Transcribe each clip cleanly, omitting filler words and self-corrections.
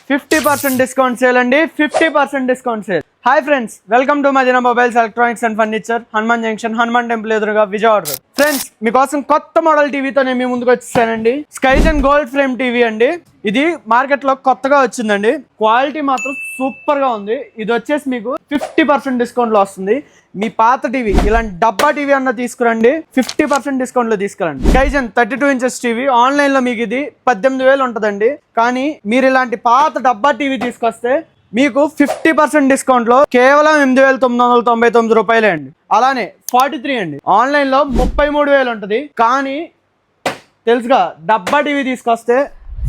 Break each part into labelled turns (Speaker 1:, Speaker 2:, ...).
Speaker 1: 50% discount sale అండి. 50% discount sale. Hi friends, welcome to Madina mobiles electronics and furniture, Hanuman junction, Hanuman temple ఎదురుగా, Vijayawada. Friends, మీకోసం కొత్త model టీవీతో నేను మీ ముందుకు వచ్చేసానండి. స్కైజెన్ గోల్డ్ ఫ్రేమ్ టీవీ అండి. ఇది మార్కెట్ లో కొత్తగా వచ్చిందండి. క్వాలిటీ మాత్రం సూపర్ గా ఉంది. ఇది వచ్చేసి మీకు 50% డిస్కౌంట్ లో వస్తుంది. మీ పాత టీవీ ఇలాంటి డబ్బా టీవీ అన్న తీసుకురండి, 50% డిస్కౌంట్ లో తీసుకురండి. స్కైజెన్ 32 ఇంచెస్ టీవీ ఆన్లైన్ లో మీకు ఇది 18,000 ఉంటుందండి. కానీ మీరు ఇలాంటి పాత డబ్బా టీవీ తీసుకొస్తే మీకు 50% డిస్కౌంట్ లో కేవలం 8,999 రూపాయలే అండి. అలానే 43 అండి, ఆన్లైన్ లో 33,000 ఉంటుంది. కానీ తెలుసుగా, డబ్బా టీవీ తీసుకొస్తే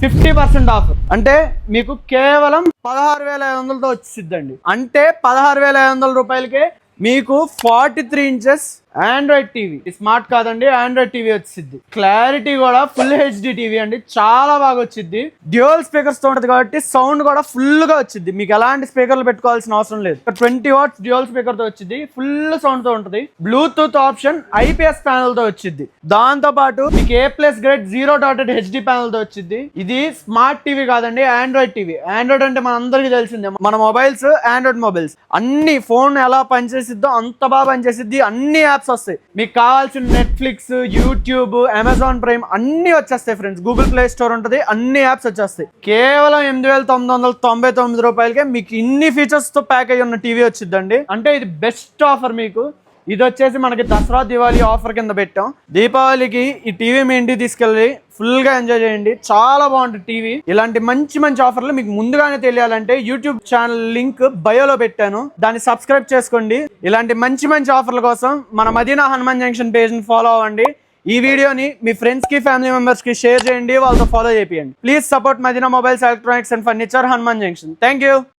Speaker 1: 50% ఆఫ్ అంటే మీకు కేవలం 16,500తో వచ్చిద్దండి. అంటే 16,500 రూపాయలకే మీకు 43 ఇంచెస్ ఆండ్రాయిడ్ టీవీ. స్మార్ట్ కాదండి, ఆండ్రాయిడ్ టీవీ వచ్చింది. క్లారిటీ కూడా ఫుల్ హెచ్డి టీవీ అండి, చాలా బాగా వచ్చింది. డ్యూయల్ స్పీకర్స్ తో ఉంటుంది కాబట్టి సౌండ్ కూడా ఫుల్ గా వచ్చింది. మీకు ఎలాంటి స్పీకర్లు పెట్టుకోవాల్సిన అవసరం లేదు. 20 వాట్స్ డ్యూయల్ స్పీకర్ తో వచ్చింది, ఫుల్ సౌండ్ తో ఉంటుంది. బ్లూటూత్ ఆప్షన్, ఐపీఎస్ ప్యానల్ తో వచ్చింది. దాంతో పాటు మీకు A+ grade 0 dotted HD panel తో వచ్చింది. ఇది స్మార్ట్ టీవీ కాదండి, ఆండ్రాయిడ్ టీవీ. ఆండ్రాయిడ్ అంటే మన అందరికీ తెలిసిందే, మన మొబైల్స్ ఆండ్రాయిడ్ మొబైల్స్ అన్ని ఫోన్ ఎలా పనిచేసిద్దో అంత బాగా పనిచేసిద్ది. అన్ని యాప్స్ వస్తాయి. మీకు కావాల్సిన నెట్ఫ్లిక్స్, యూట్యూబ్, అమెజాన్ ప్రైమ్ అన్ని వచ్చేస్తాయి ఫ్రెండ్స్. గూగుల్ ప్లే స్టోర్ ఉంటుంది, అన్ని యాప్స్ వచ్చేస్తాయి. కేవలం 8,999 రూపాయలకే మీకు ఇన్ని ఫీచర్స్ తో ప్యాక్ అయ్యి ఉన్న టీవీ వచ్చిందండి. అంటే ఇది బెస్ట్ ఆఫర్ మీకు. ఇది వచ్చేసి మనకి దసరా దివాళీ ఆఫర్ కింద పెట్టాం. దీపావళికి ఈ టీవీ మీ ఇంటికి తీసుకెళ్ళి ఫుల్ గా ఎంజాయ్ చేయండి. చాలా బాగుంటుంది టీవీ. ఇలాంటి మంచి మంచి ఆఫర్లు మీకు ముందుగానే తెలియాలంటే యూట్యూబ్ ఛానల్ లింక్ బయోలో పెట్టాను, దాన్ని సబ్స్క్రైబ్ చేసుకోండి. ఇలాంటి మంచి మంచి ఆఫర్ల కోసం మన మదీనా హనుమాన్ జంక్షన్ పేజ్ ని ఫాలో అవ్వండి. ఈ వీడియోని మీ ఫ్రెండ్స్ కి, ఫ్యామిలీ మెంబర్స్ కి షేర్ చేయండి, వాళ్ళతో ఫాలో చేయండి. Please support Madina mobiles electronics and furniture, Hanuman junction. Thank you.